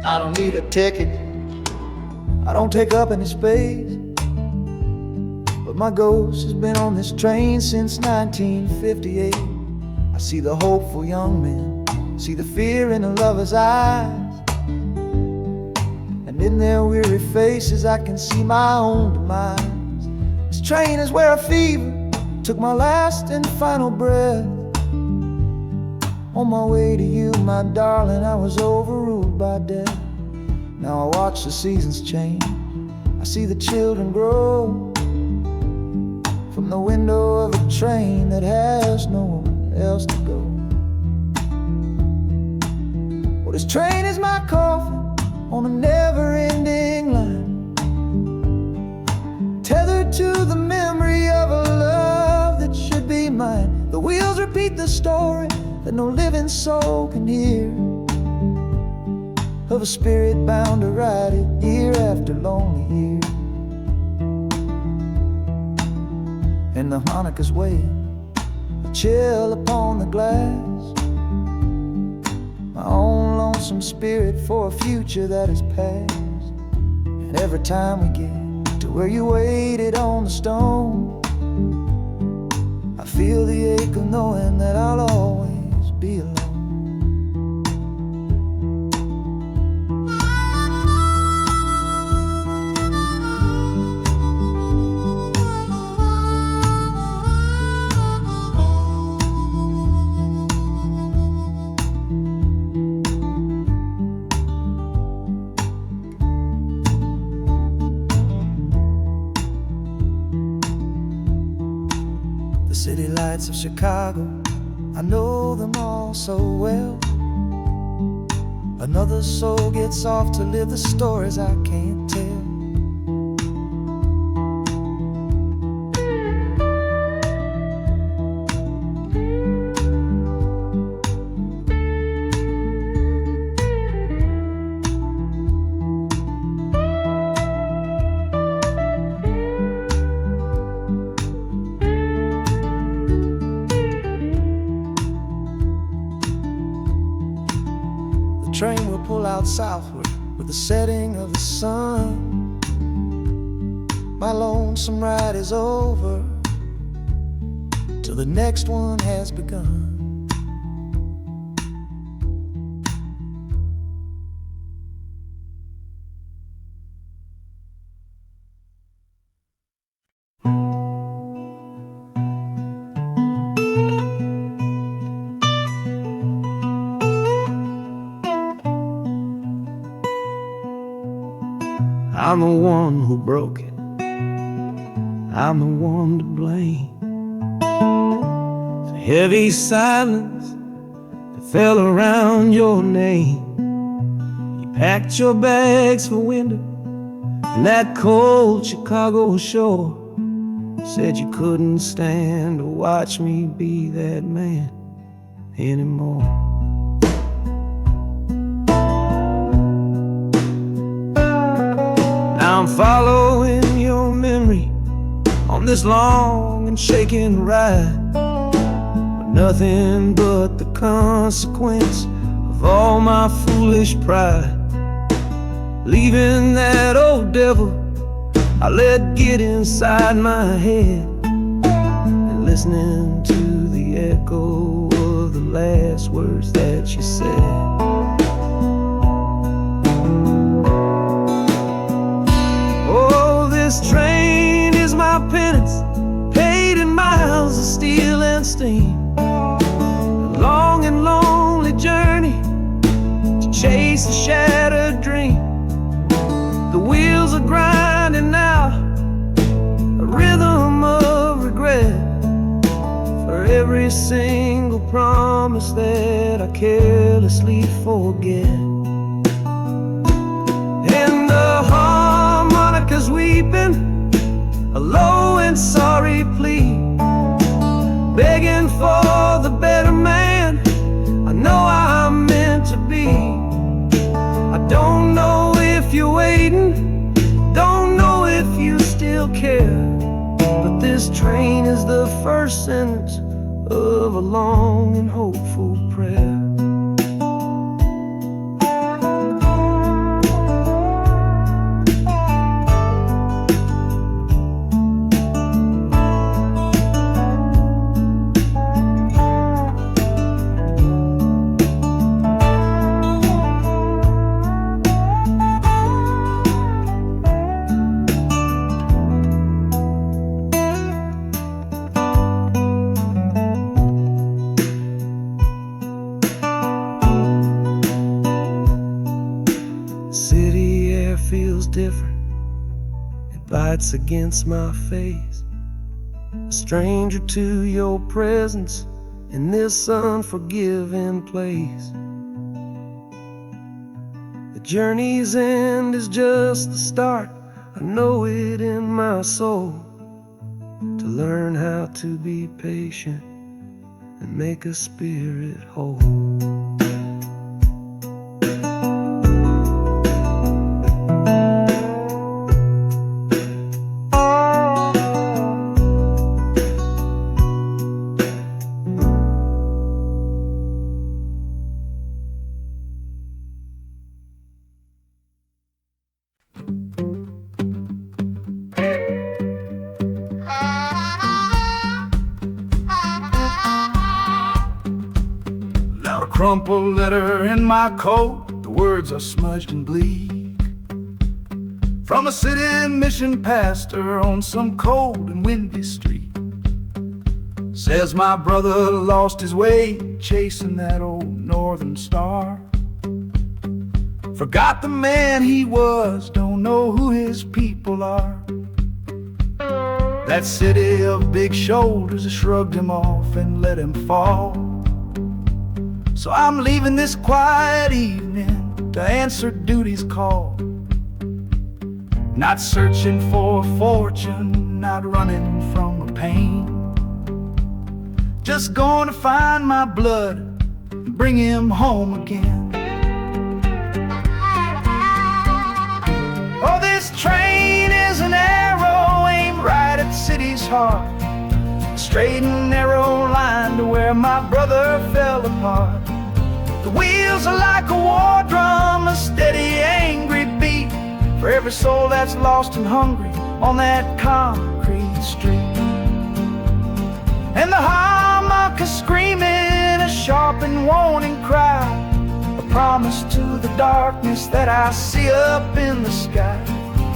I don't need a ticket, I don't take up any space, but my ghost has been on this train since 1958. I see the hopeful young men, see the fear in the lovers' eyes, and in their weary faces I can see my own demise. This train is where a fever took my last and final breath. On my way to you, my darling, I was overruled by death. Now I watch the seasons change, I see the children grow, from the window of a train that has nowhere else to go. Well, this train is my coffin on a never-ending line, tethered to the memory of a love that should be mine. The wheels repeat the story that no living soul can hear, of a spirit bound to ride it year after lonely year. And the harmonicas wail, a chill upon the glass, my own lonesome spirit for a future that is past. And every time we get to where you waited on the stone, I feel the ache of knowing that I'll always be alone. The city lights of Chicago, I know them all so well. Another soul gets off to live the stories I can't tell. The train will pull out southward with the setting of the sun. My lonesome ride is over till the next one has begun. I'm the one who broke it, I'm the one to blame. The heavy silence that fell around your name. You packed your bags for winter in that cold Chicago shore. Said you couldn't stand to watch me be that man anymore. I'm following your memory on this long and shaking ride, but nothing but the consequence of all my foolish pride. Leaving that old devil I let get inside my head, and listening to the echo of the last words that you said. This train is my penance, paid in miles of steel and steam. A long and lonely journey to chase a shattered dream. The wheels are grinding out a rhythm of regret for every single promise that I carelessly forget. And the harmonica's weeping a low and sorry plea, begging for the better man I know I'm meant to be. I don't know if you're waiting, don't know if you still care, but this train is the first sentence of a long and hopeful prayer. lights against my face, a stranger to your presence in this unforgiving place. The journey's end is just the start, I know it in my soul, to learn how to be patient and make a spirit whole. Crumpled letter in my coat, the words are smudged and bleak, from a city mission pastor on some cold and windy street. Says my brother lost his way chasing that old northern star, forgot the man he was, don't know who his people are. That city of big shoulders shrugged him off and let him fall. So I'm leaving this quiet evening to answer duty's call. Not searching for a fortune, not running from a pain, just going to find my blood and bring him home again. Oh, this train is an arrow aimed right at the city's heart, a straight and narrow line to where my brother fell apart. The wheels are like a war drum, a steady, angry beat for every soul that's lost and hungry on that concrete street. And the harmonica screaming a sharp and warning cry, a promise to the darkness that I see up in the sky.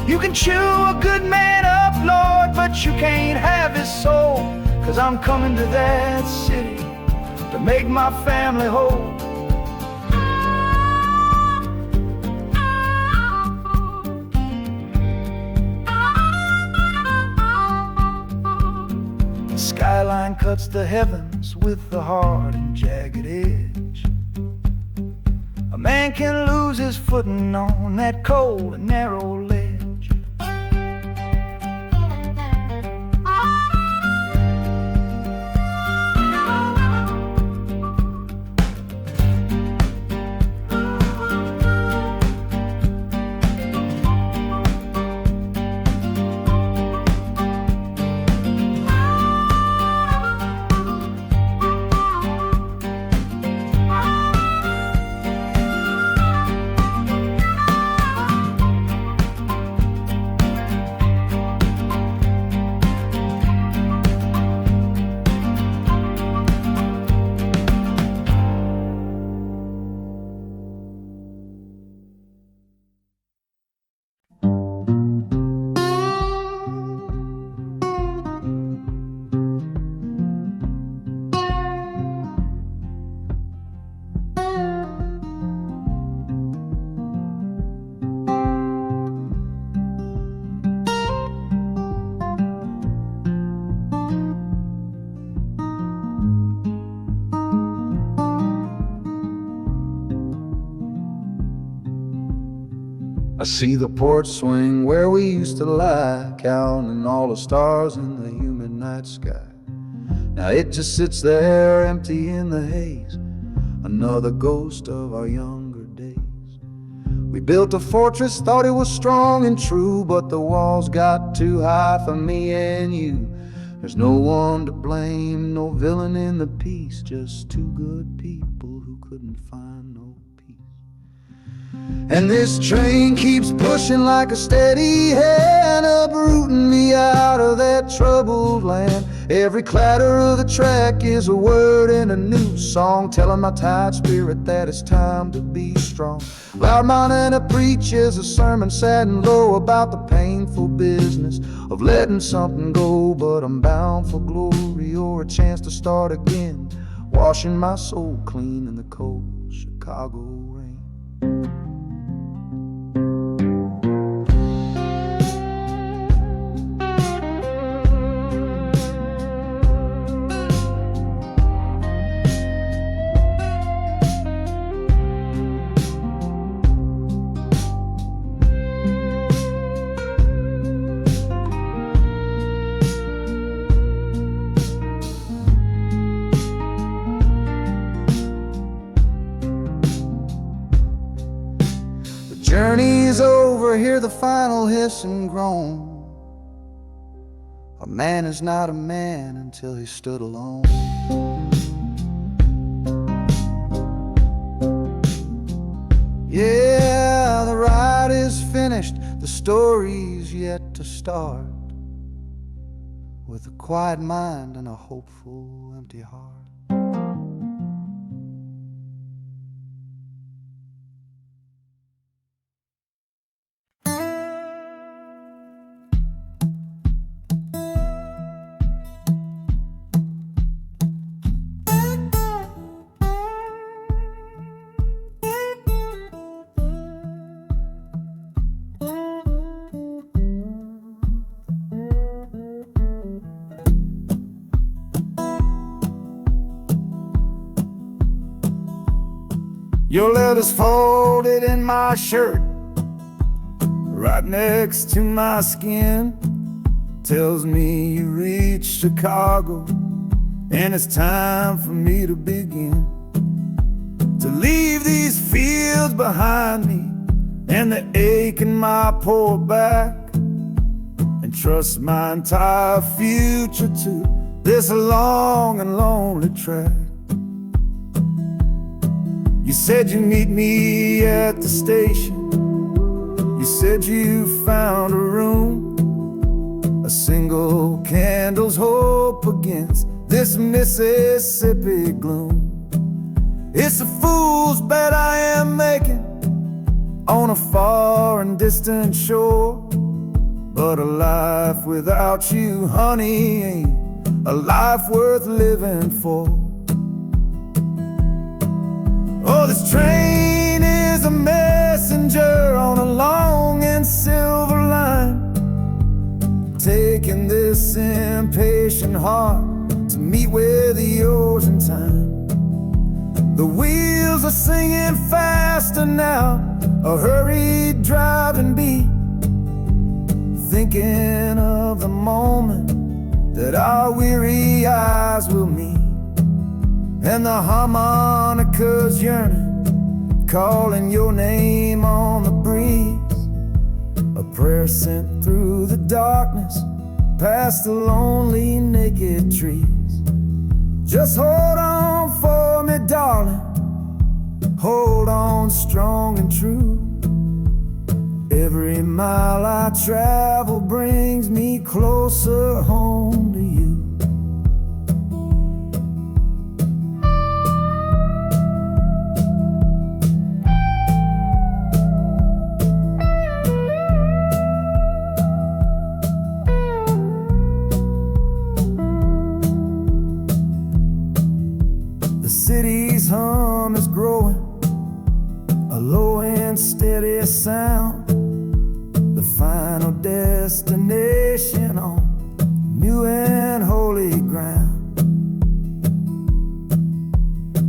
You can chew a good man up, Lord, but you can't have his soul, 'cause I'm coming to that city to make my family whole. Skyline cuts the heavens with the hard and jagged edge. A man can lose his footing on that cold and narrow ledge. I see the porch swing where we used to lie, counting all the stars in the humid night sky. Now it just sits there empty in the haze, another ghost of our younger days. We built a fortress, thought it was strong and true, but the walls got too high for me and you. There's no one to blame, no villain in the piece, just two good people who couldn't find no peace. And this train keeps pushing like a steady hand, uprooting me out of that troubled land. Every clatter of the track is a word in a new song, telling my tired spirit that it's time to be strong. Loud Montana preaches a sermon sad and low about the painful business of letting something go, but I'm bound for glory or a chance to start again, washing my soul clean in the cold Chicago rain. is over, hear the final hiss and groan. A man is not a man until he stood alone. Yeah, the ride is finished, the story's yet to start. With a quiet mind and a hopeful empty heart. Your letter's folded in my shirt, right next to my skin. Tells me you reached Chicago, and it's time for me to begin. To leave these fields behind me, and the ache in my poor back, and trust my entire future to this long and lonely track. You said you'd meet me at the station. You said you found a room, a single candle's hope against this Mississippi gloom. It's a fool's bet I am making on a far and distant shore, but a life without you, honey, ain't a life worth living for. Oh, this train is a messenger on a long and silver line, taking this impatient heart to meet with yours in time. The wheels are singing faster now, a hurried driving beat, thinking of the moment that our weary eyes will meet. And the harmonica's yearning, calling your name on the breeze. A prayer sent through the darkness, past the lonely naked trees. Just hold on for me, darling, hold on strong and true. Every mile I travel brings me closer home to you. The city's hum is growing, a low and steady sound. The final destination on new and holy ground.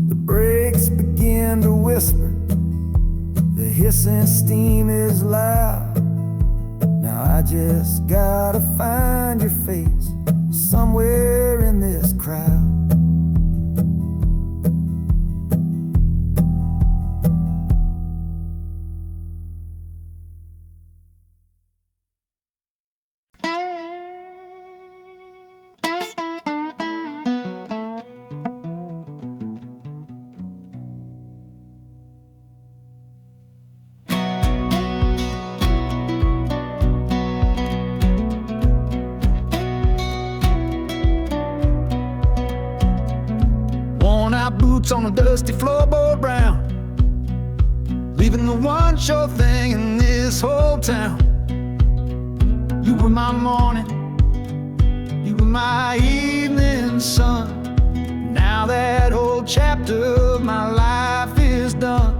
The brakes begin to whisper, the hissing steam is loud. Now I just gotta find your face somewhere in this crowd. Boots on a dusty floorboard brown, leaving the one sure thing in this whole town. You were my morning, you were my evening sun. Now that whole chapter of my life is done.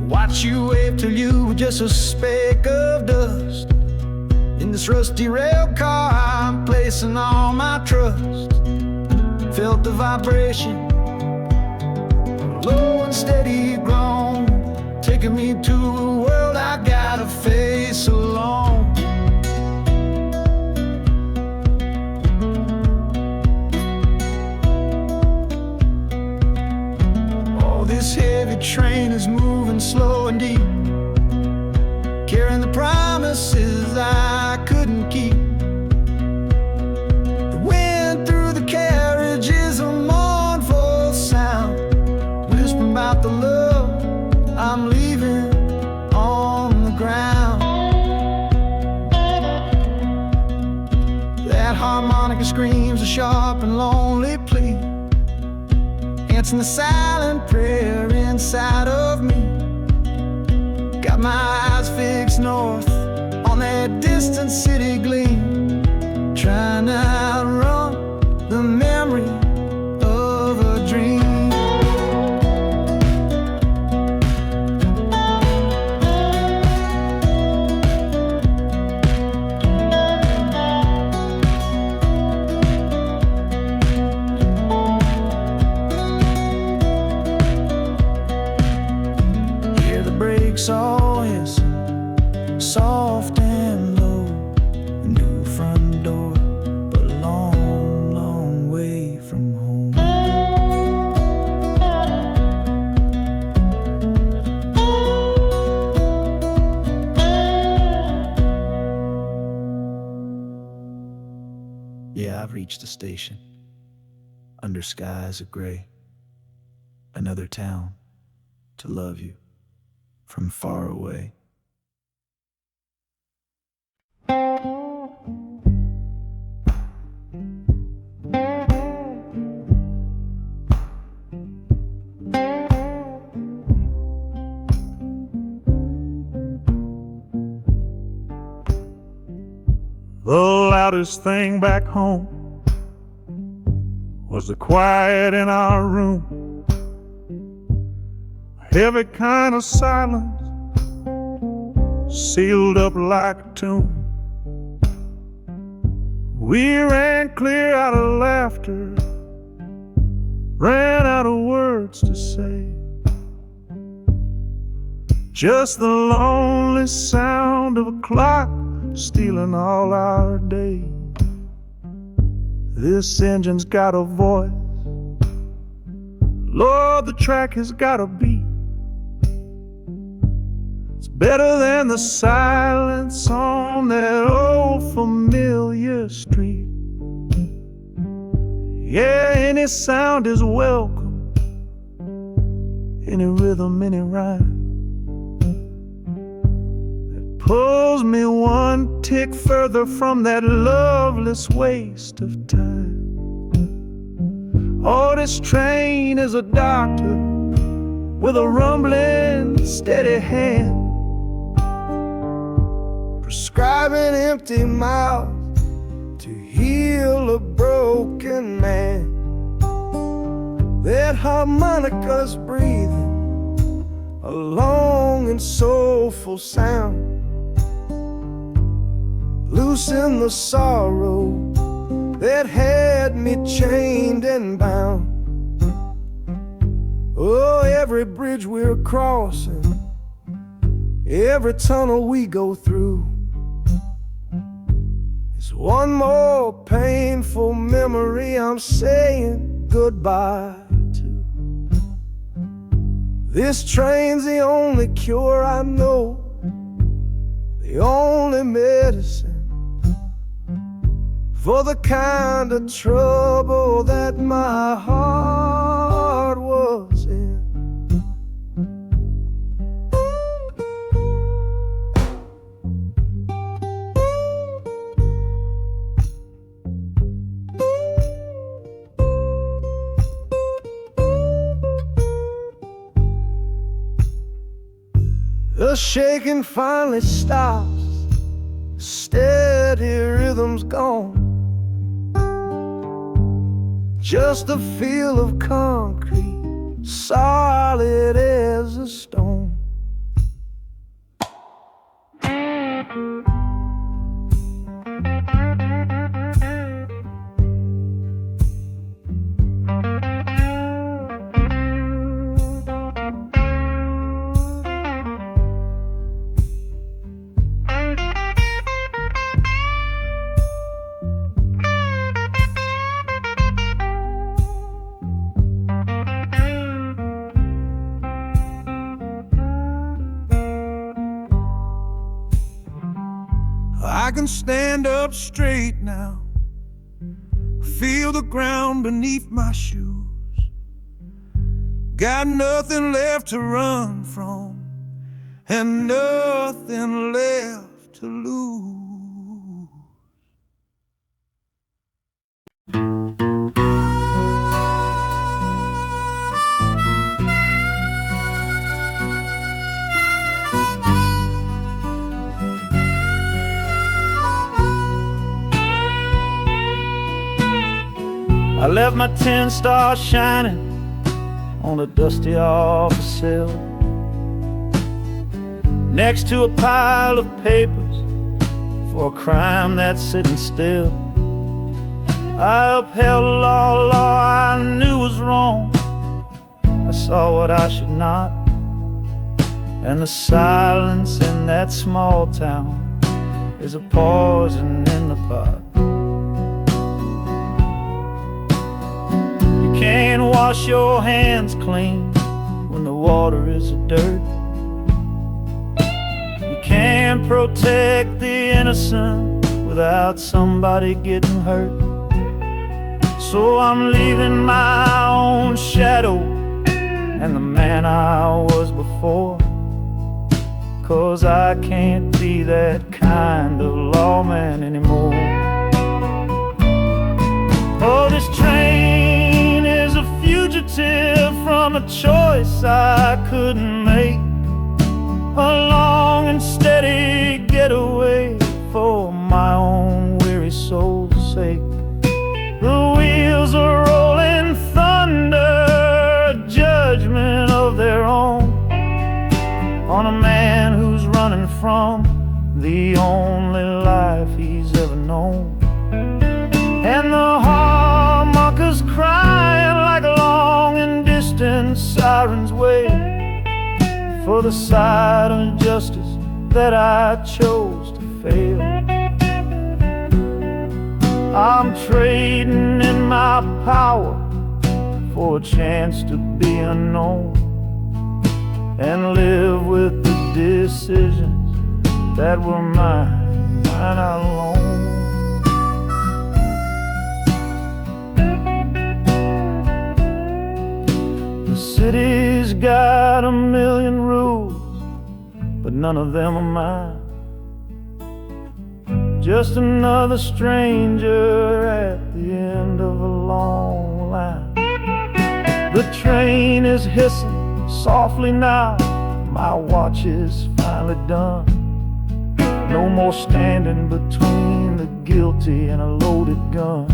Watch you wave till you were just a speck of dust. In this rusty rail car I'm placing all my trust. Felt the vibration, low and steady groan, taking me to a world I gotta face alone. Oh, this heavy train is moving slow and deep. carrying the promises I couldn't keep. The wind through the carriage is a mournful sound, whispering about the love I'm leaving on the ground. That harmonica screams a sharp and lonely plea, answering the silent prayer inside of me. Got my eyes fixed north on that distant city gleam, trying to outrun the memory of a dream. All his soft and low, a new front door, but a long, long way from home. Yeah, I've reached the station, under skies of gray, another town to love you from far away. The loudest thing back home was the quiet in our room. Heavy kind of silence, sealed up like a tomb. We ran clear out of laughter, ran out of words to say. Just the lonely sound of a clock stealing all our day. This engine's got a voice, Lord, the track has got a beat. Better than the silence on that old familiar street. Yeah, any sound is welcome, any rhythm, any rhyme that pulls me one tick further from that loveless waste of time. Oh, this train is a doctor with a rumbling, steady hand, prescribing empty mouths to heal a broken man. That harmonica's breathing a long and soulful sound, loosen the sorrow that had me chained and bound. Oh, every bridge we're crossing, every tunnel we go through, is one more painful memory I'm saying goodbye to. This train's the only cure I know, the only medicine for the kind of trouble that my heart was in. The shaking finally stops, steady rhythm's gone. Just a feel of concrete, solid as a stone. I can stand up straight now, feel the ground beneath my shoes. Got nothing left to run from and nothing left to lose. I left my 10 stars shining on a dusty office sill, next to a pile of papers for a crime that's sitting still. I upheld a law I knew was wrong. I saw what I should not, and the silence in that small town is a poison in the pot. You can't wash your hands clean when the water is of dirt. You can't protect the innocent without somebody getting hurt. So I'm leaving my own shadow and the man I was before, 'cause I can't be that kind of lawman anymore. Oh, this train is a fugitive from a choice I couldn't make, a long and steady getaway for my own weary soul's sake. The wheels are rolling thunder, a judgment of their own, on a man who's running from the only life he's ever known. And the harmonicas crying like long and distant sirens wait for the side of justice that I chose to fail. I'm trading in my power for a chance to be unknown and live with the decisions that were mine alone. The city's got a million rules, but none of them are mine. Just another stranger at the end of a long line. The train is hissing softly now, my watch is finally done. No more standing between the guilty and a loaded gun.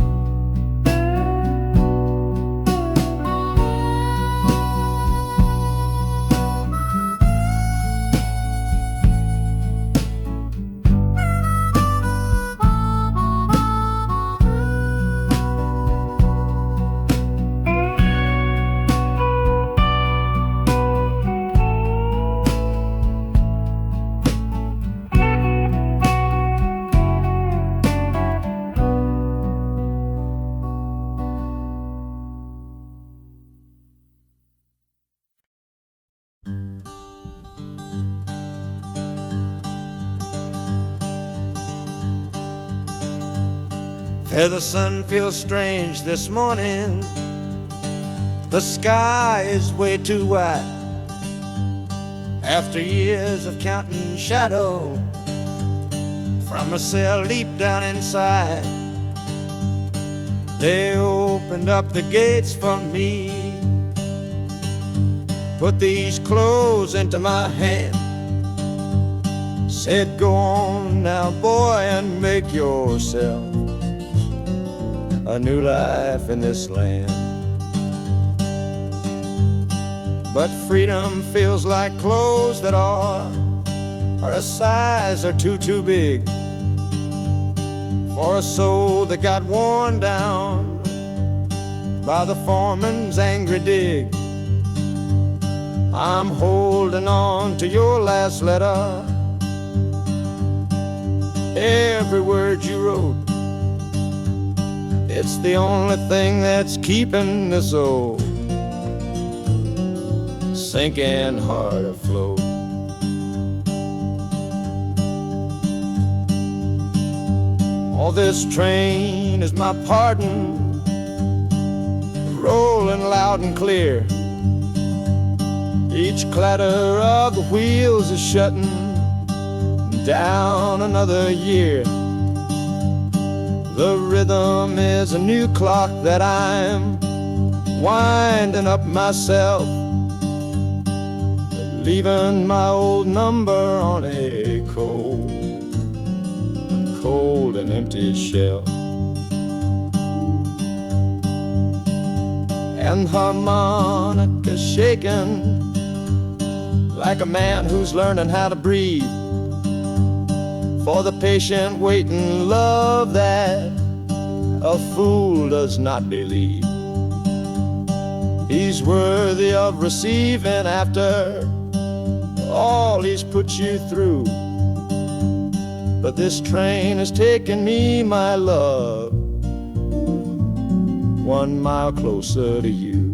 The sun feels strange this morning. The sky is way too wide. After years of counting shadow from a cell deep down inside, they opened up the gates for me, put these clothes into my hand, said, "Go on now, boy, and make yourself a new life in this land." But freedom feels like clothes that are a size or two big for a soul that got worn down by the foreman's angry dig. I'm holding on to your last letter, every word you wrote. It's the only thing that's keeping this old sinking heart afloat. Oh, this train is my pardon, rolling loud and clear. Each clatter of the wheels is shutting down another year. The rhythm is a new clock that I'm winding up myself, leaving my old number on a cold and empty shelf. And harmonica shaking like a man who's learning how to breathe, for the patient waiting love that a fool does not believe. He's worthy of receiving after all he's put you through. But this train has taken me, my love, 1 mile closer to you.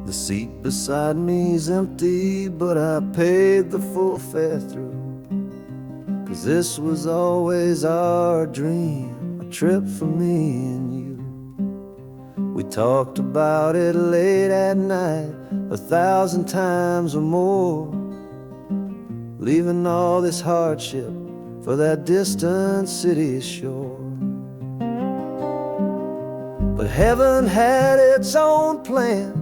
The seat beside me's empty, but I paid the full fare through. 'Cause this was always our dream, a trip for me and you. We talked about it late at night, 1,000 times or more, leaving all this hardship for that distant city's shore. But heaven had its own plan.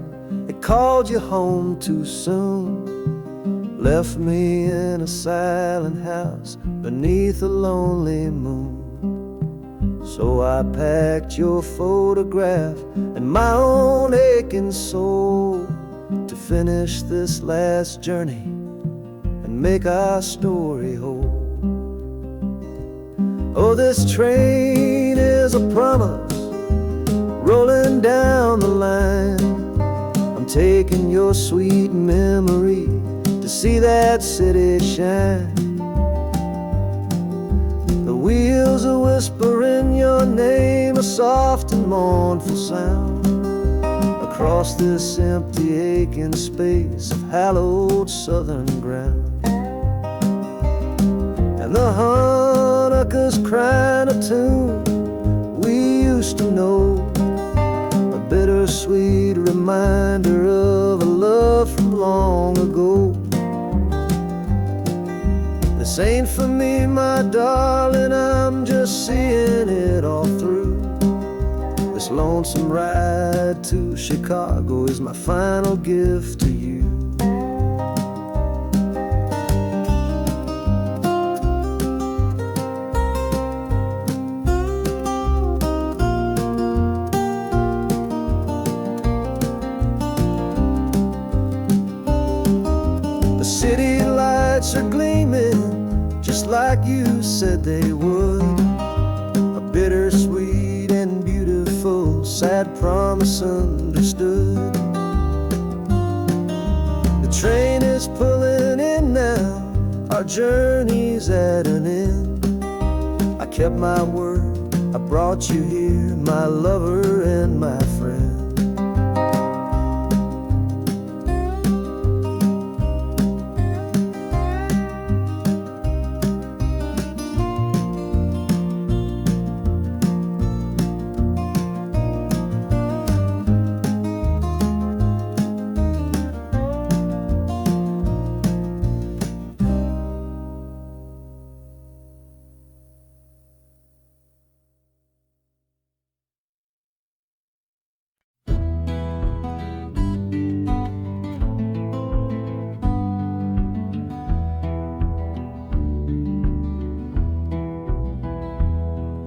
It called you home too soon, left me in a silent house beneath a lonely moon. So I packed your photograph and my own aching soul to finish this last journey and make our story whole. Oh, this train is a promise rolling down the line. I'm taking your sweet memory to see that city shine. The wheels are whispering your name, a soft and mournful sound, across this empty aching space of hallowed southern ground. And the harmonica's crying a tune we used to know, a bittersweet reminder of a love from long ago. This ain't for me, my darling, I'm just seeing it all through. This lonesome ride to Chicago is my final gift to you. The city lights are gleaming just like you said they would, a bittersweet and beautiful sad promise understood. The train is pulling in now, our journey's at an end. I kept my word, I brought you here, my lover and my friend.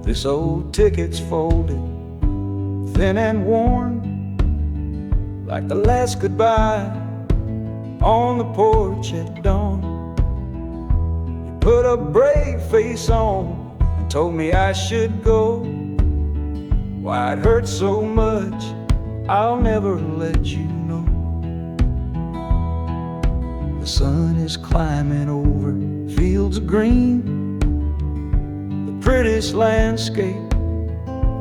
This old ticket's folded, thin and worn, like the last goodbye on the porch at dawn. You put a brave face on and told me I should go. Why it hurts so much, I'll never let you know. The sun is climbing over fields of green, the prettiest landscape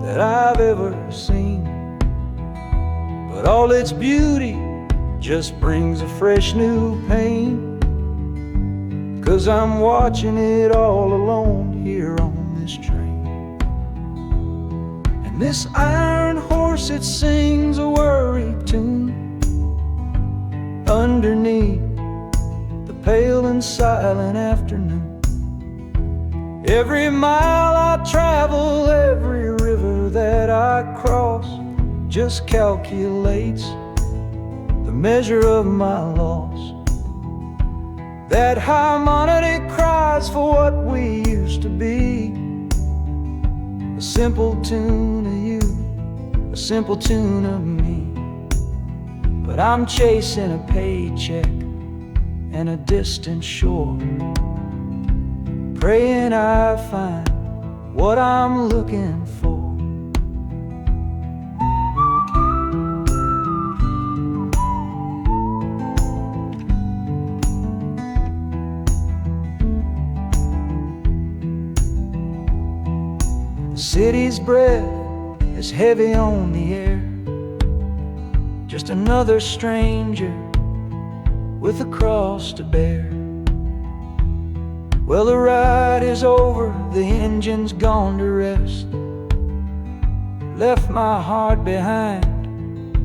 that I've ever seen. But all its beauty just brings a fresh new pain, 'cause I'm watching it all alone here on this train. And this iron horse, it sings a worry tune underneath the pale and silent afternoon. Every mile I travel, every river that I cross, just calculates the measure of my loss. That harmonic cries for what we used to be, a simple tune of you, a simple tune of me. But I'm chasing a paycheck and a distant shore, praying I find what I'm looking for. The city's breath is heavy on the air, just another stranger with a cross to bear. Well, the ride is over, the engine's gone to rest, left my heart behind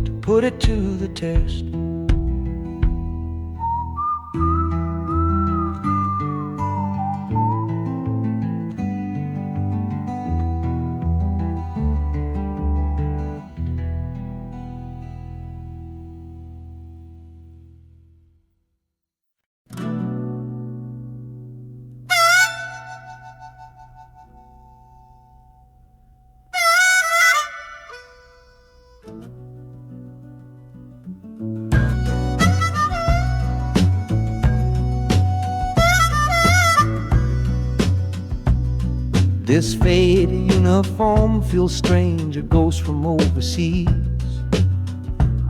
to put it to the test. This faded uniform feels strange, a ghost from overseas.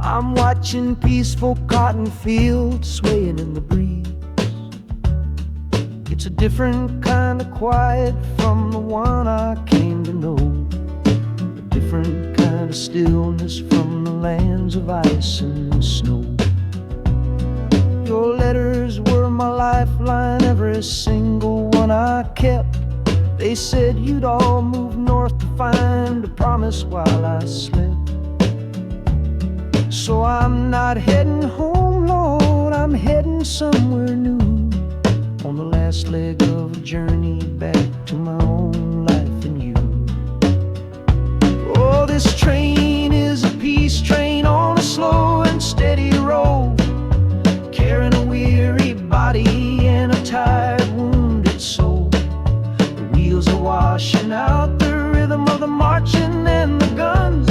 I'm watching peaceful cotton fields swaying in the breeze. It's a different kind of quiet from the one I came to know, a different kind of stillness from the lands of ice and snow. Your letters were my lifeline, every single one I kept. They said you'd all move north to find a promise while I slept. So I'm not heading home, Lord, I'm heading somewhere new, on the last leg of a journey back to my own life and you. Oh, this train is a peace train on a slow and steady road, carrying a weary body and a tired, wounded soul. Wheels are washing out the rhythm of the marching and the guns,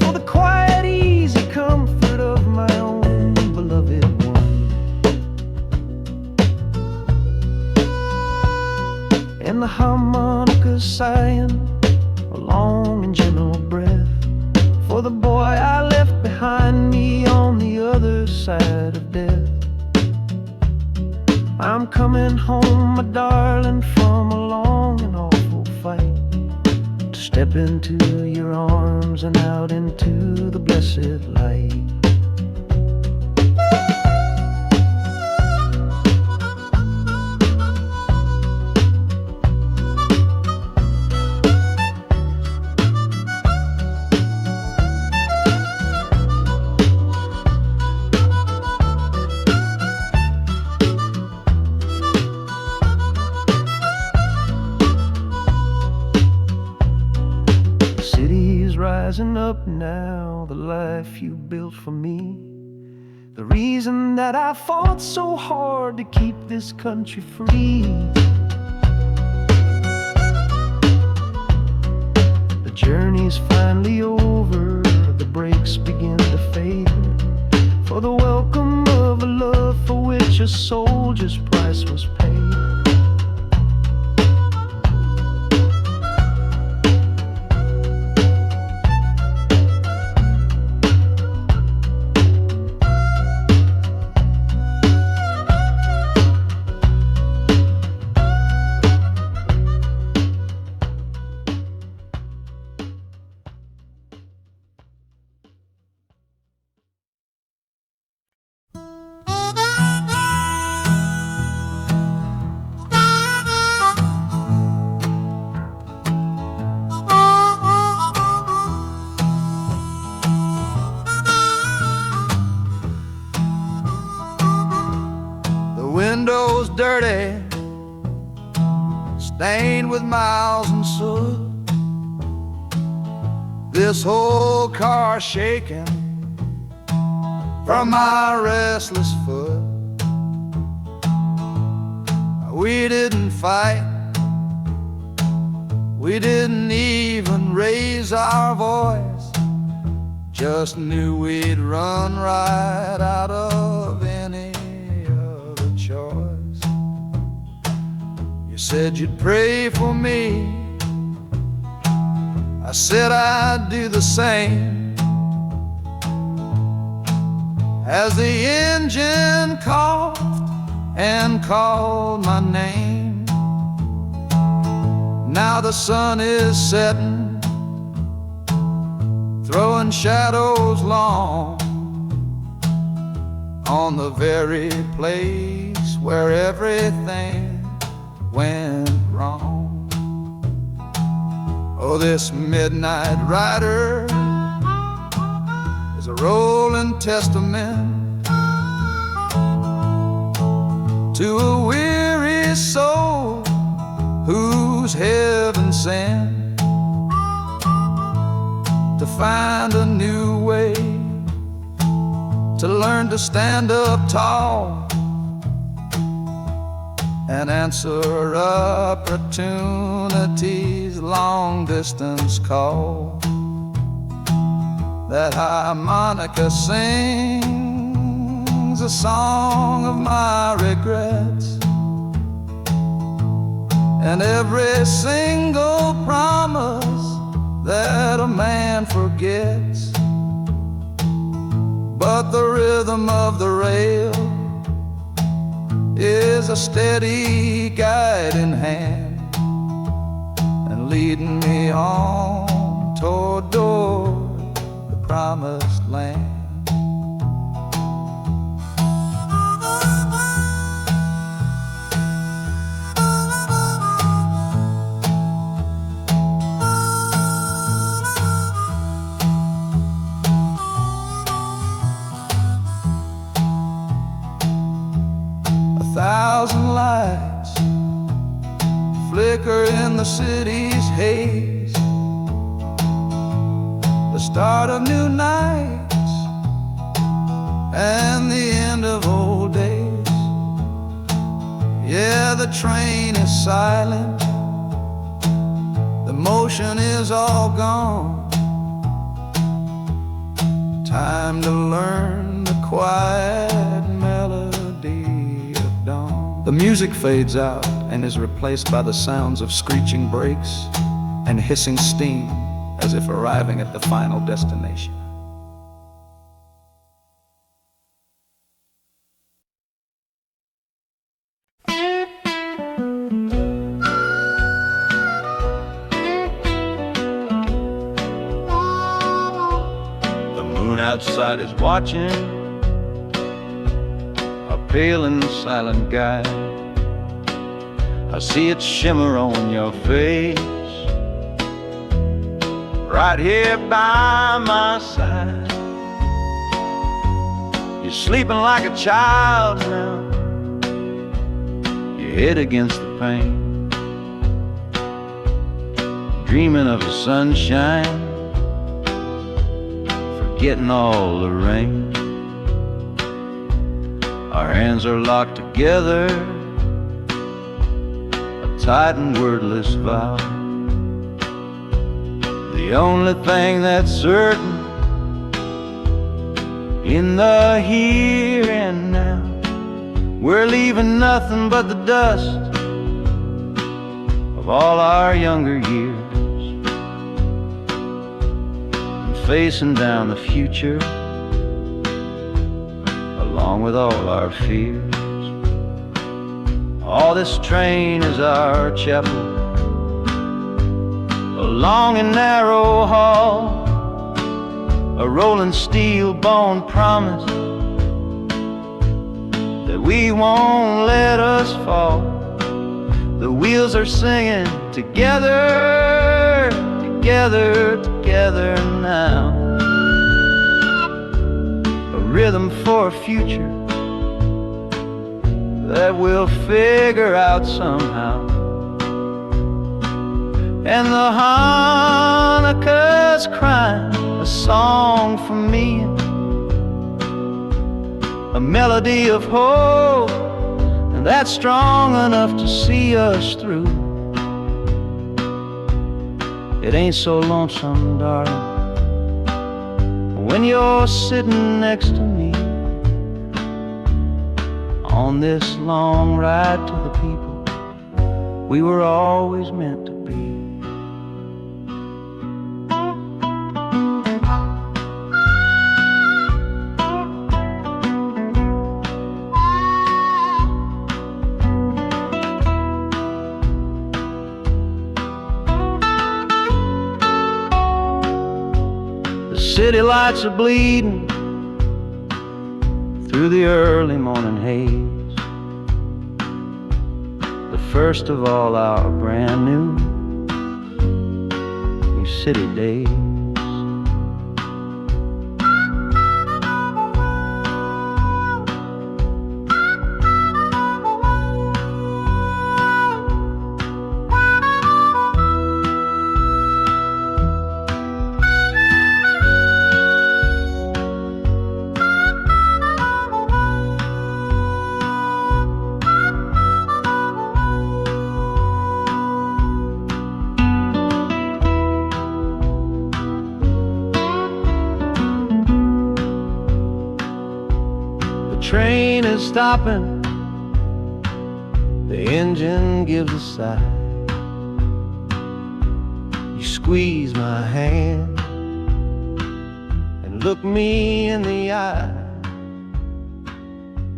for the quiet, easy comfort of my own beloved one. And the harmonica sighing a long and gentle breath for the boy I left behind me on the other side of death. I'm coming home, my darling, from a long and awful fight, to step into your arms and out into the blessed light. Rising up now, the life you built for me, the reason that I fought so hard to keep this country free. The journey's finally over, the brakes begin to fade, for the welcome of a love for stained with miles and soot. This whole car shaking from my restless foot. We didn't fight, we didn't even raise our voice, just knew we'd run right out of any other choice. You said you'd pray for me, I said I'd do the same. As the engine coughed and called my name, now the sun is setting, throwing shadows long on the very place where everything went wrong. Oh, this midnight rider is a rolling testament to a weary soul who's heaven sent to find a new way, to learn to stand up tall and answer opportunity's long distance call. That harmonica sings a song of my regrets, and every single promise that a man forgets. But the rhythm of the rail is a steady guiding hand, and leading me on toward the promised land. A thousand lights flicker in the city's haze, the start of new nights and the end of old days. Yeah, the train is silent, the motion is all gone. Time to learn the quiet melody of dawn. The music fades out and is replaced by the sounds of screeching brakes and hissing steam, as if arriving at the final destination. The moon outside is watching, a pale and silent guide. I see it shimmer on your face, right here by my side. You're sleeping like a child now, your head against the pane, dreaming of the sunshine, forgetting all the rain. Our hands are locked together, a tight and wordless vow. The only thing that's certain in the here and now, we're leaving nothing but the dust of all our younger years, and facing down the future along with all our fears. Oh, this train is our chapel, a long and narrow hall, a rolling steel bone promise that we won't let us fall. The wheels are singing together, together, together now, a rhythm for a future that we'll figure out somehow. and the Hanukkah's crying a song for me, a melody of hope, and that's strong enough to see us through. It ain't so lonesome, darling, when you're sitting next to me on this long ride to the people we were always meant to be. The city lights are bleeding through the early morning haze, the first of all our brand new city days. Train is stopping, the engine gives a sigh. You squeeze my hand and look me in the eye.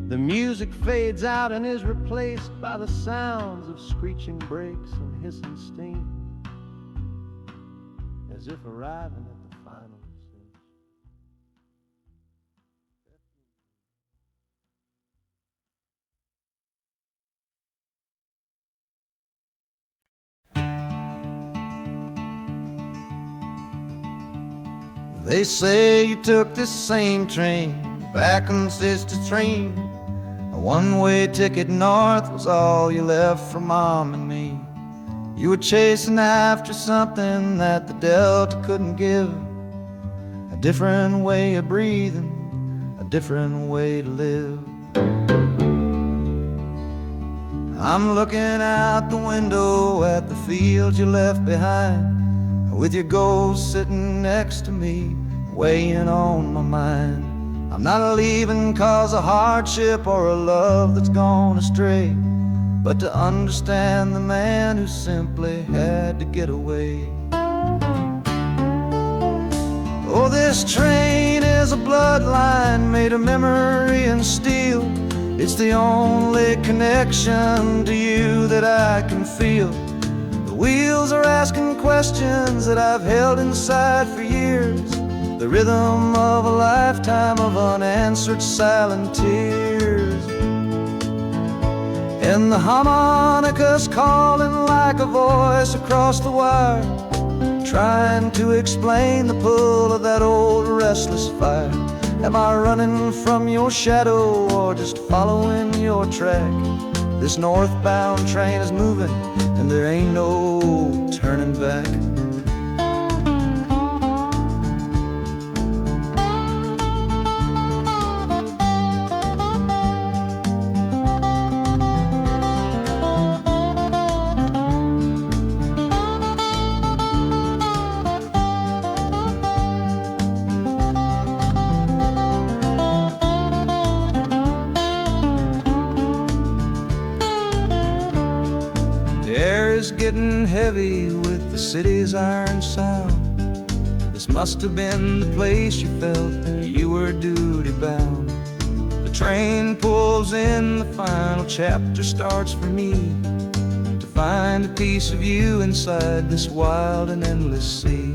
The music fades out and is replaced by the sounds of screeching brakes and hissing steam, as if arriving at the final scene. They say you took this same train back on Sister Train. A one-way ticket north was all you left for Mom and me. You were chasing after something that the Delta couldn't give, a different way of breathing, a different way to live. I'm looking out the window at the fields you left behind, with your ghost sitting next to me, weighing on my mind. I'm not leaving cause of hardship or a love that's gone astray, but to understand the man who simply had to get away. Oh, this train is a bloodline made of memory and steel. It's the only connection to you that I can feel. The wheels are asking questions that I've held inside for years, the rhythm of a lifetime of unanswered silent tears. And the harmonica's calling like a voice across the wire, trying to explain the pull of that old restless fire. Am I running from your shadow or just following your track? This northbound train is moving and there ain't no turning back. Getting heavy with the city's iron sound. This must have been the place you felt you were duty bound. The train pulls in, the final chapter starts for me, to find a piece of you inside this wild and endless sea.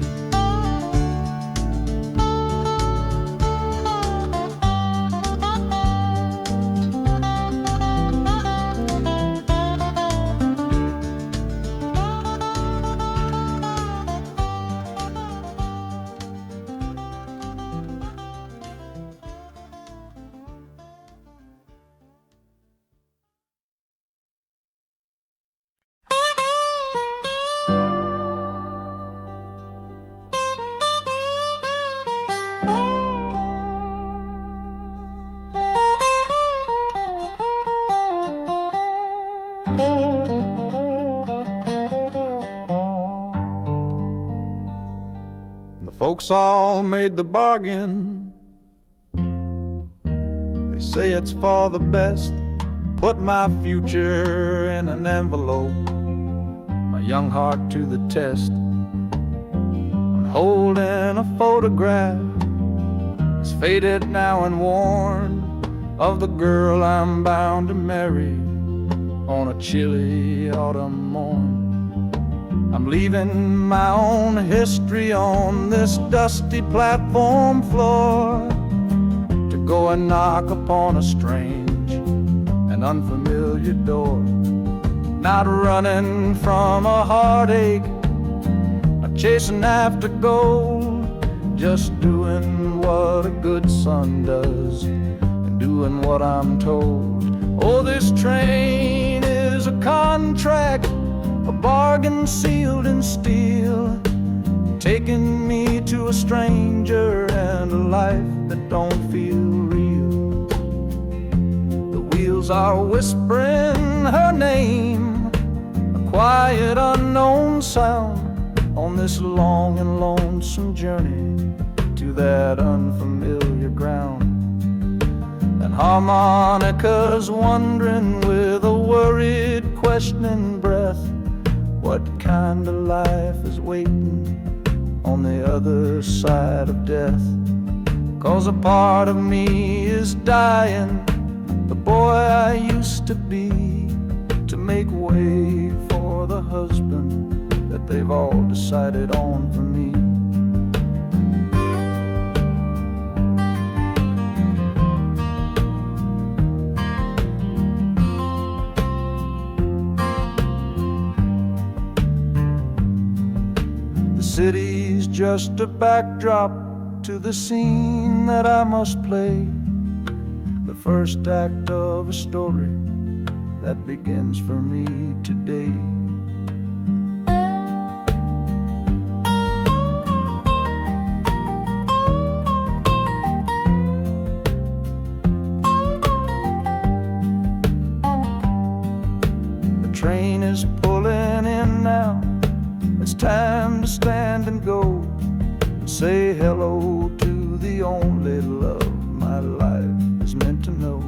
Folks all made the bargain. They say it's for the best. Put my future in an envelope, my young heart to the test. I'm holding a photograph, it's faded now and worn, of the girl I'm bound to marry on a chilly autumn morn. I'm leaving my own history on this dusty platform floor to go and knock upon a strange and unfamiliar door. Not running from a heartache, not chasing after gold, just doing what a good son does and doing what I'm told. Oh, this train is a contract, a bargain sealed in steel, taking me to a stranger and a life that don't feel real. The wheels are whispering her name, a quiet unknown sound, on this long and lonesome journey to that unfamiliar ground. And harmonicas wondering with a worried, questioning breath, what kind of life is waiting on the other side of death? 'Cause a part of me is dying, the boy I used to be, to make way for the husband that they've all decided on for me. The city's just a backdrop to the scene that I must play, the first act of a story that begins for me today. The train is pulling in now, it's time to stand and go, say hello to the only love my life is meant to know.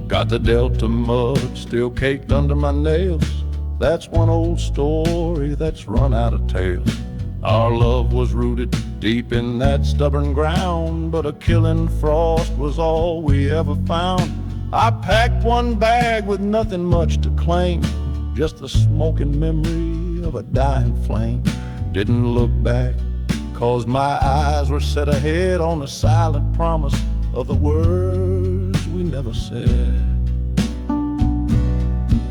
Got the Delta mud still caked under my nails. That's one old story that's run out of tales. Our love was rooted deep in that stubborn ground, but a killing frost was all we ever found. I packed one bag with nothing much to claim, just the smoking memory of a dying flame. Didn't look back, 'cause my eyes were set ahead on the silent promise of the words we never said.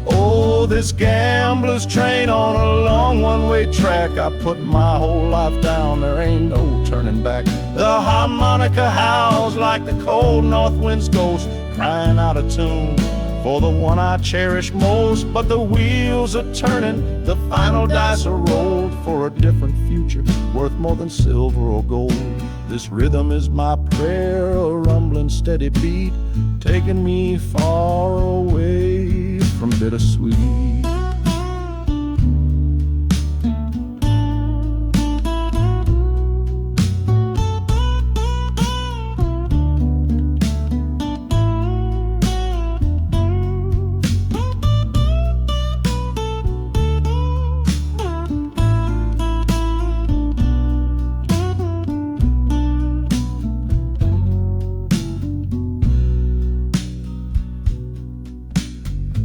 Oh, this gambler's train on a long one-way track, I put my whole life down, there ain't no turning back. The harmonica howls like the cold north wind's ghost, crying out a tune for the one I cherish most. But the wheels are turning, the final dice are rolled for a different future, worth more than silver or gold. This rhythm is my prayer, a rumbling steady beat, taking me far away from bittersweet.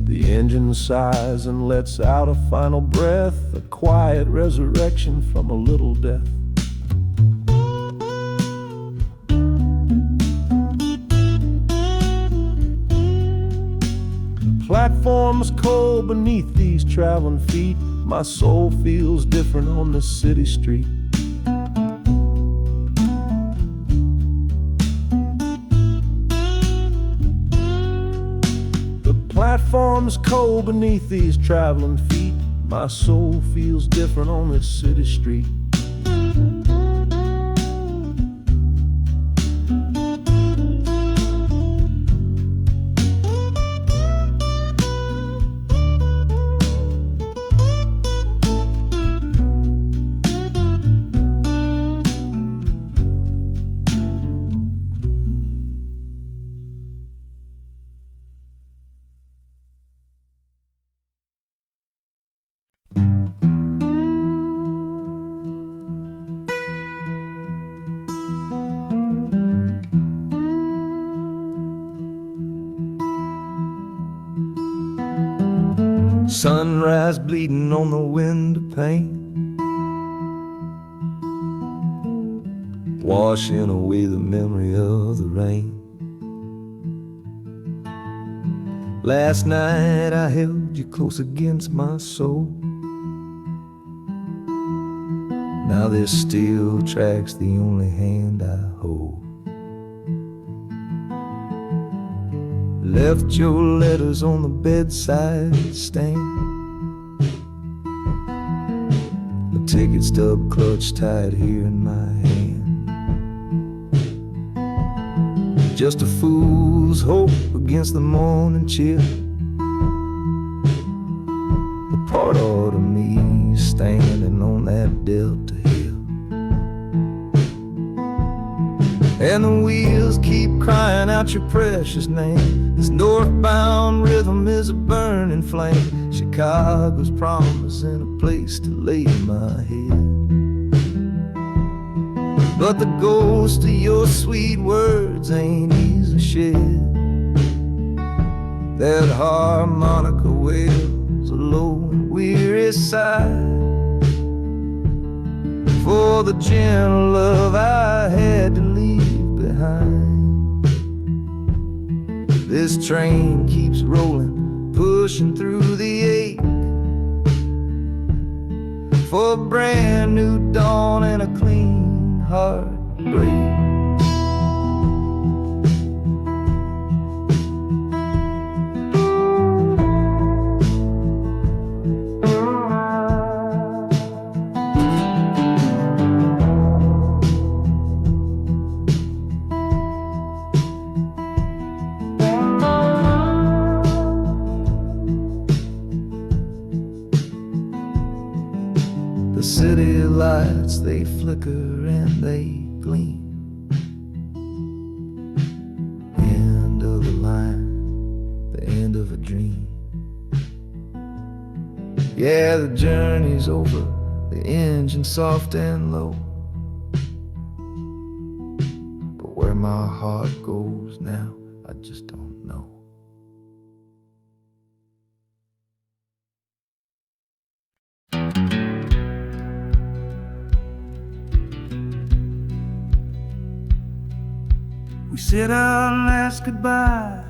The engine sighs and lets out a final breath, a quiet resurrection from a little death. cold beneath these traveling feet. My soul feels different on this city street. The platform's cold beneath these traveling feet. My soul feels different on this city street. Sunrise bleeding on the window pane, washing away the memory of the rain. Last night I held you close against my soul. Now this steel track's the only hand I hold. Left your letters on the bedside stand, the ticket stub clutched tight here in my hand. Just a fool's hope against the morning chill, a part of me standing on that Delta hill. And the wheels keep crying out your precious name. This northbound rhythm is a burning flame. Chicago's promising a place to lay my head. But the ghost of your sweet words ain't easy shed. That harmonica wails a low and weary sigh for the gentle love I had to leave behind. This train keeps rolling, pushing through the ache, for a brand new dawn and a clean heartbreak. The city lights, they flicker and they gleam. End of the line, the end of a dream. Yeah, the journey's over, the engine soft and low. But where my heart goes now, I just don't know. We said our last goodbye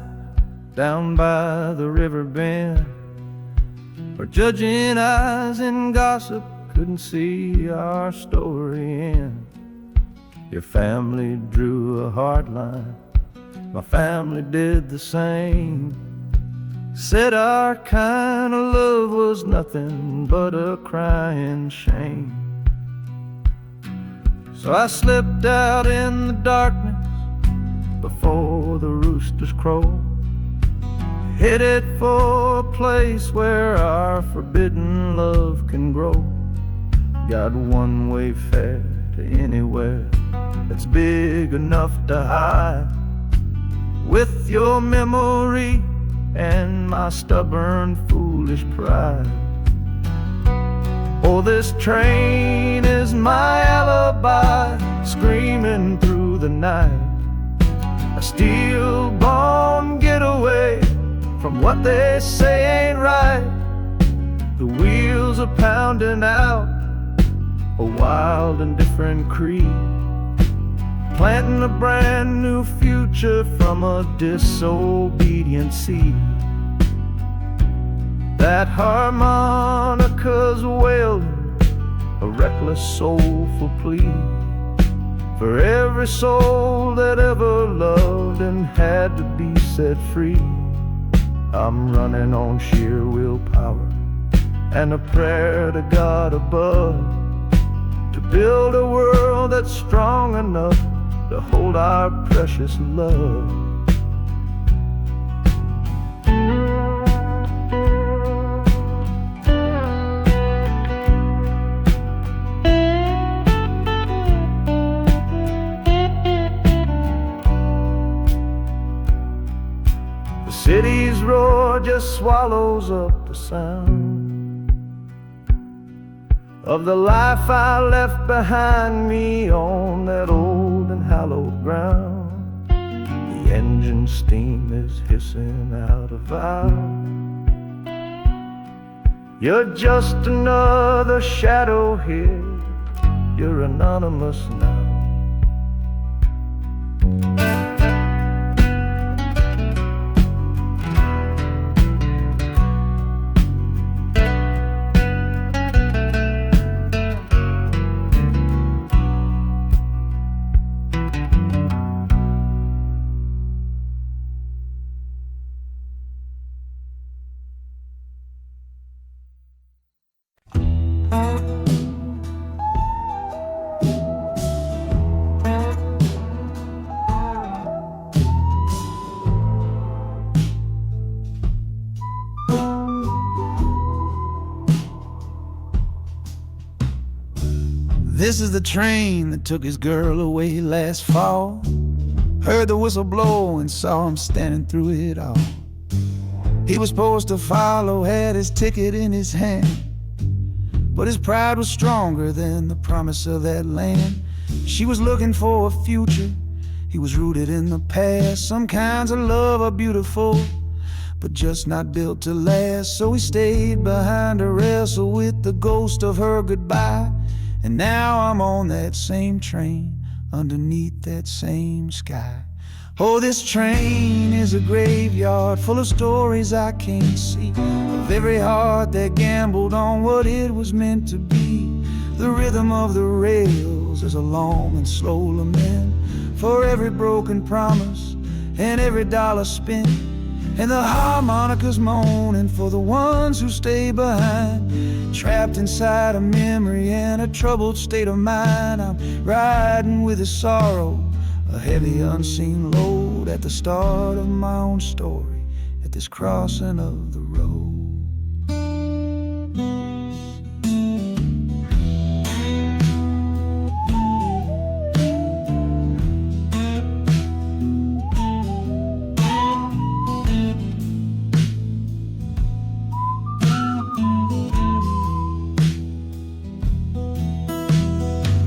down by the river bend, where judging eyes and gossip couldn't see our story end. Your family drew a hard line, my family did the same. Said our kind of love was nothing but a crying shame. So I slipped out in the darkness before the roosters crow, headed for a place where our forbidden love can grow. Got one-way fare to anywhere that's big enough to hide, with your memory and my stubborn, foolish pride. Oh, this train is my alibi, screaming through the night. A steel-born getaway from what they say ain't right. The wheels are pounding out a wild and different creed, planting a brand new future from a disobedient seed. That harmonica's wailing, a reckless soulful plea for every soul that ever loved and had to be set free. I'm running on sheer willpower and a prayer to God above to build a world that's strong enough to hold our precious love. The city's roar just swallows up the sound of the life I left behind me on that old and hallowed ground. The engine steam is hissing out of valve. You're just another shadow here, you're anonymous now. This is the train that took his girl away last fall. Heard the whistle blow and saw him standing through it all. He was supposed to follow, had his ticket in his hand, but his pride was stronger than the promise of that land. She was looking for a future, he was rooted in the past. Some kinds of love are beautiful, but just not built to last. So he stayed behind to wrestle with the ghost of her goodbye. And now I'm on that same train, underneath that same sky. Oh, this train is a graveyard full of stories I can't see, of every heart that gambled on what it was meant to be. The rhythm of the rails is a long and slow lament for every broken promise and every dollar spent. And the harmonica's moaning for the ones who stay behind, trapped inside a memory and a troubled state of mind. I'm riding with a sorrow, a heavy unseen load, at the start of my own story, at this crossing of the road.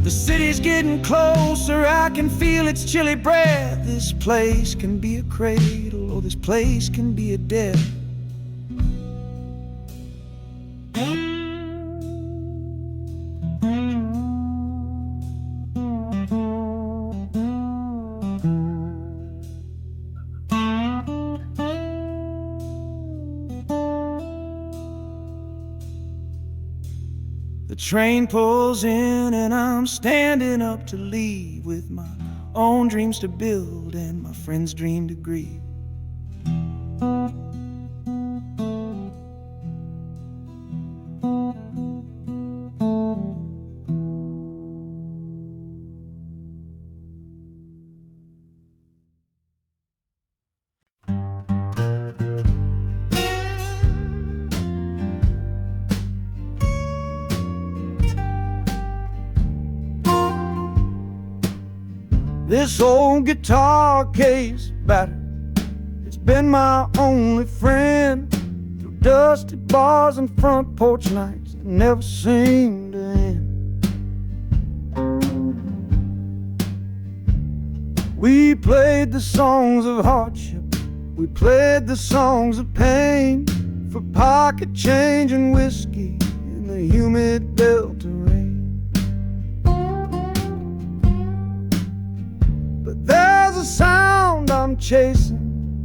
The city's getting closer, I can feel its chilly breath. This place can be a cradle, or this place can be a death. The train pulls in and I'm standing up to leave, with my own dreams to build and my friend's dream to grieve. This old guitar case battered, it's been my only friend through dusty bars and front porch nights that never seem to end. We played the songs of hardship, we played the songs of pain, for pocket change and whiskey in the humid Delta rain. There's a sound I'm chasing,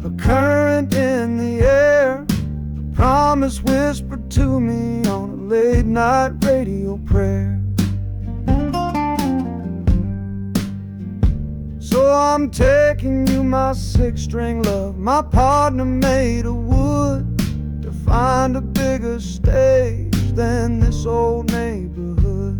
a current in the air, a promise promise whispered to me on a late night radio prayer. So I'm taking you, my six-string love, my partner made of wood, to find a bigger stage than this old neighborhood.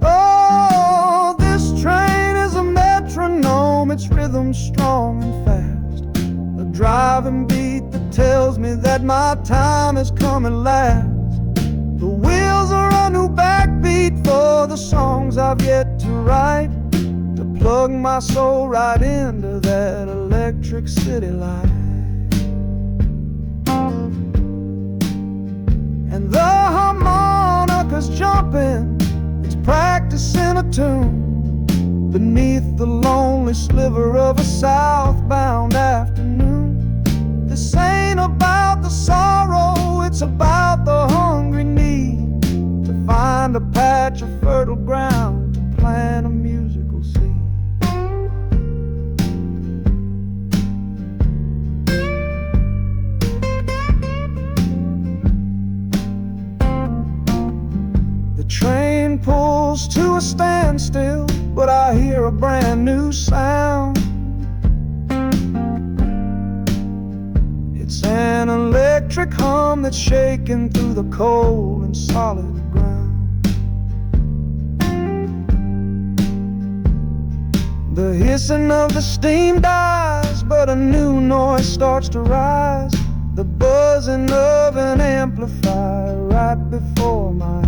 Oh, this train is a metronome, its rhythm strong and fast, a driving beat that tells me that my time has come at last. The wheels are a new backbeat for the songs I've yet to write, to plug my soul right into that electric city light. And the harmonica's jumping, it's practicing a tune beneath the lonely sliver of a southbound afternoon. This ain't about the sorrow, it's about the hungry need to find a patch of fertile ground to plant a musical seed. The train pulls to a standstill, but I hear a brand new sound. It's an electric hum that's shaking through the cold and solid ground. The hissing of the steam dies, but a new noise starts to rise, the buzzing of an amplifier right before my eyes.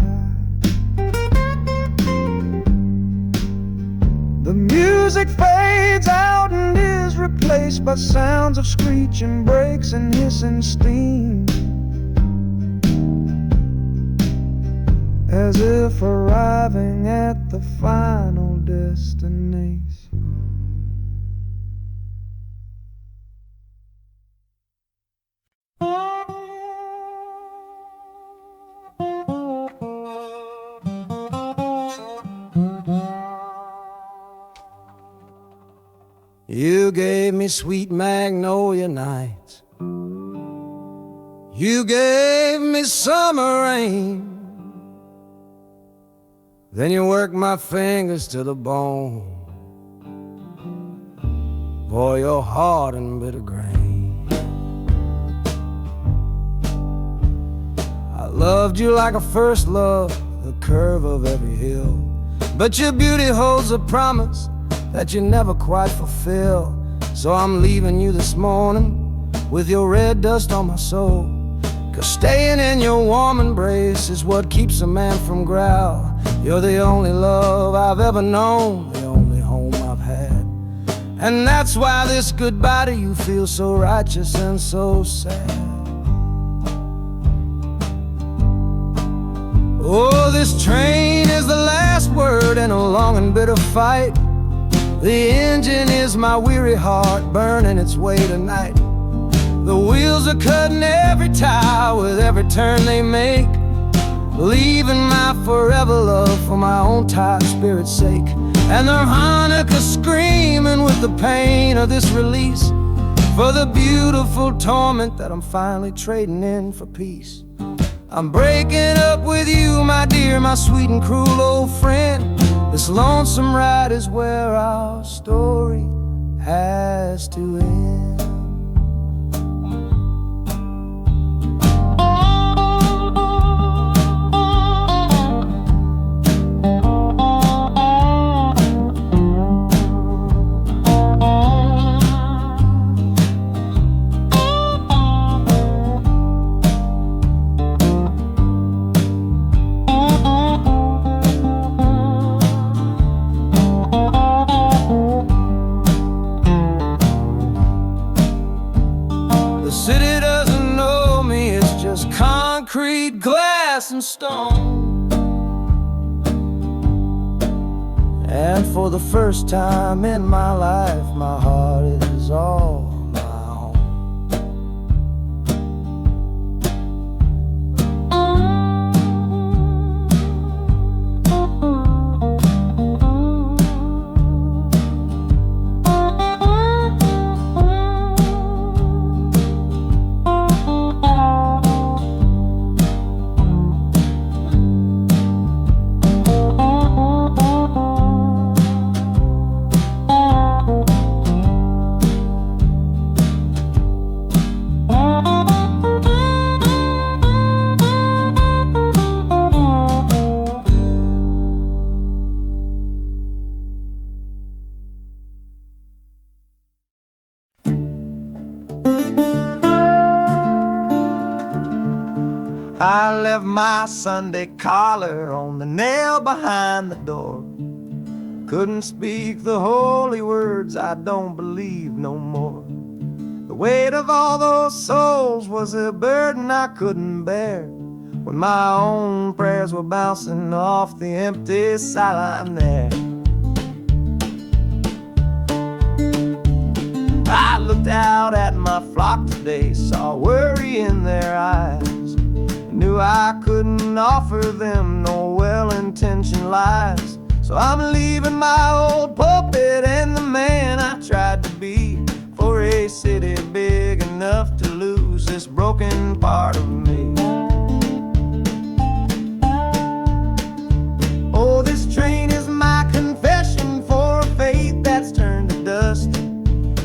The music fades out and is replaced by sounds of screeching brakes and hissing steam, as if arriving at the final destination. You gave me sweet magnolia nights, you gave me summer rain, then you worked my fingers to the bone. Boy, you're hard and bitter grain. I loved you like a first love, the curve of every hill, but your beauty holds a promise that you never quite fulfill. So I'm leaving you this morning with your red dust on my soul, 'cause staying in your warm embrace is what keeps a man from growl. You're the only love I've ever known, the only home I've had, and that's why this goodbye to you feels so righteous and so sad. Oh, this train is the last word in a long and bitter fight. The engine is my weary heart burning its way tonight. The wheels are cutting every tire with every turn they make, leaving my forever love for my own tired spirit's sake. And the harmonica screaming with the pain of this release, for the beautiful torment that I'm finally trading in for peace. I'm breaking up with you, my dear, my sweet and cruel old friend. This lonesome ride is where our story has to end. Concrete, glass, and stone. And for the first time in my life, my heart is all my own. I left my Sunday collar on the nail behind the door. Couldn't speak the holy words, I don't believe no more. The weight of all those souls was a burden I couldn't bear, when my own prayers were bouncing off the empty sideline there. I looked out at my flock today, saw worry in their eyes, knew I couldn't offer them no well-intentioned lies. So I'm leaving my old pulpit and the man I tried to be, for a city big enough to lose this broken part of me. Oh, this train is my confession for a faith that's turned to dust,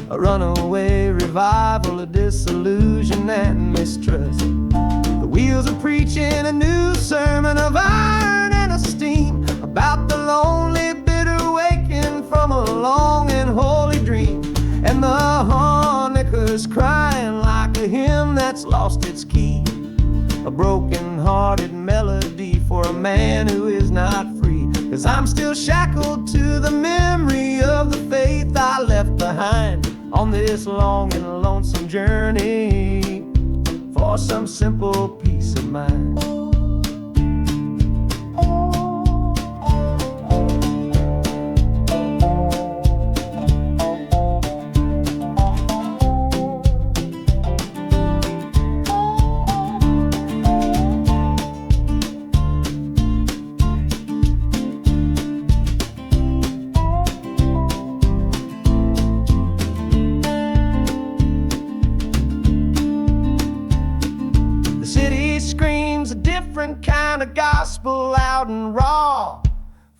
a runaway revival of disillusion and mistrust. The wheels are preaching a new sermon of iron and of steam, about the lonely, bitter waking from a long and holy dream. And the harmonicas crying like a hymn that's lost its key, a broken-hearted melody for a man who is not free. 'Cause I'm still shackled to the memory of the faith I left behind on this long and lonesome journey for some simple peace of mind. Kind of gospel, loud and raw,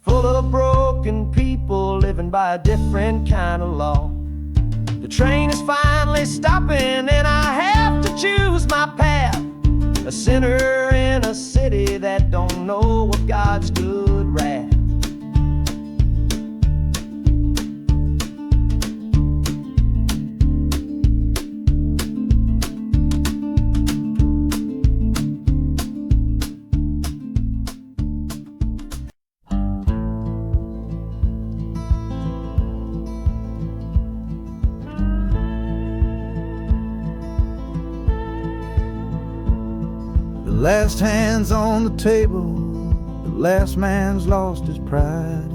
full of broken people living by a different kind of law. The train is finally stopping and I have to choose my path, a sinner in a city that don't know of God's good wrath. The last hand's on the table, the last man's lost his pride.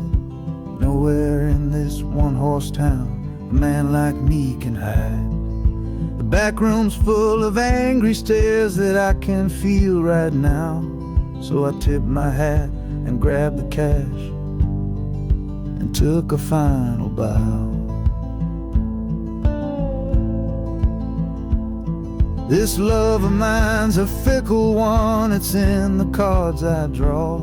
Nowhere in this one-horse town a man like me can hide. The back room's full of angry stares that I can feel right now. So I tipped my hat and grabbed the cash and took a final bow. This love of mine's a fickle one, it's in the cards I draw,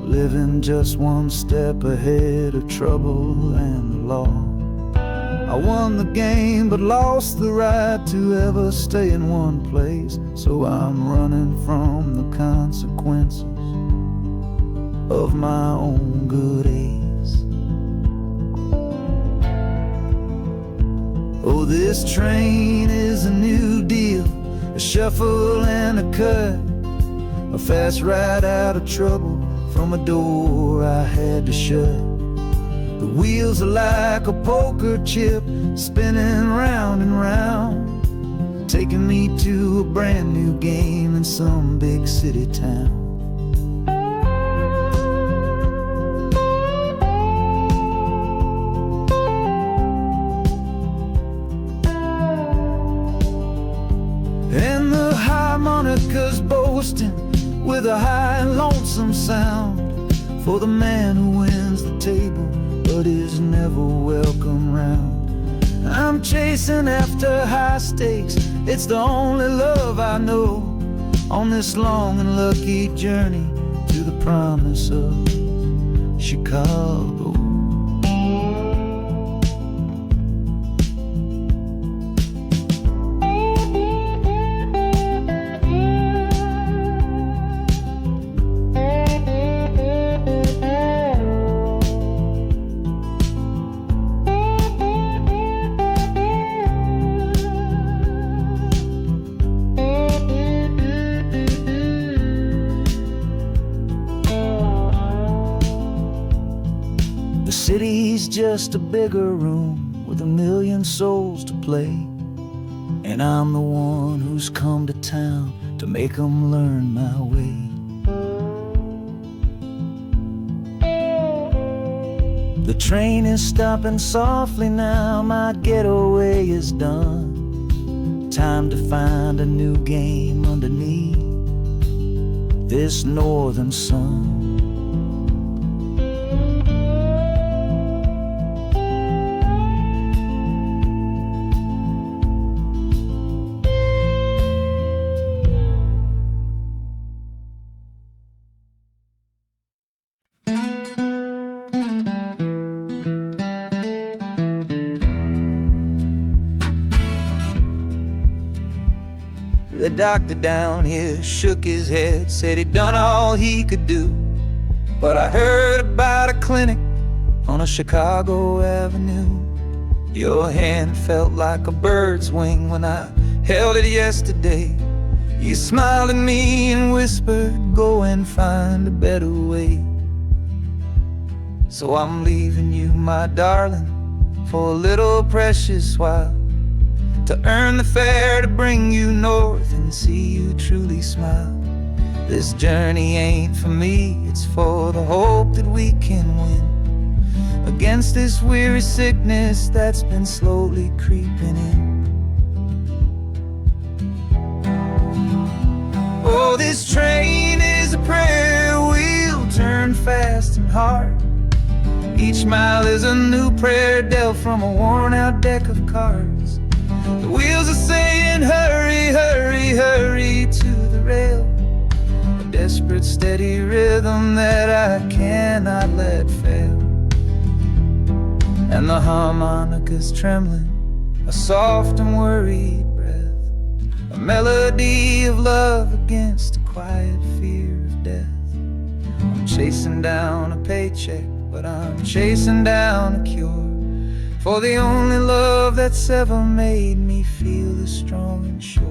living just one step ahead of trouble and the law. I won the game but lost the right to ever stay in one place, so I'm running from the consequences of my own good ace. Oh, this train is a new deal, a shuffle and a cut, a fast ride out of trouble from a door I had to shut. The wheels are like a poker chip, spinning round and round, taking me to a brand new game in some big city town. And the harmonicas boasting with a high and lonesome sound, for the man who wins the table but is never welcome round. I'm chasing after high stakes, it's the only love I know, on this long and lucky journey to the promise of Chicago. The city's just a bigger room with a million souls to play, and I'm the one who's come to town to make 'em learn my way. The train is stopping softly now, my getaway is done. Time to find a new game underneath this northern sun. The doctor down here shook his head, said he'd done all he could do. But I heard about a clinic on a Chicago avenue. Your hand felt like a bird's wing when I held it yesterday. You smiled at me and whispered, go and find a better way. So I'm leaving you, my darling, for a little precious while, to earn the fare to bring you north and see you truly smile. This journey ain't for me, it's for the hope that we can win against this weary sickness that's been slowly creeping in. Oh, this train is a prayer wheel, turn fast and hard. Each mile is a new prayer dealt from a worn out deck of cards. The wheels are saying hurry, hurry, hurry to the rail, a desperate steady rhythm that I cannot let fail. And the harmonica's trembling, a soft and worried breath, a melody of love against a quiet fear of death. I'm chasing down a paycheck, but I'm chasing down a cure for the only love that's ever made me feel this strong and sure.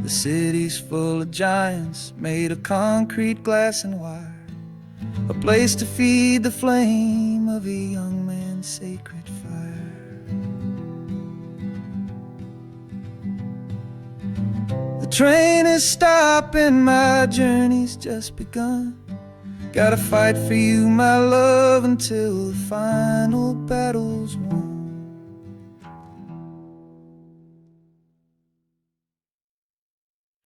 The city's full of giants made of concrete, glass, and wire, a place to feed the flame of a young man's sacred fire. The train is stopping, my journey's just begun. Gotta fight for you, my love, until the final battle's won.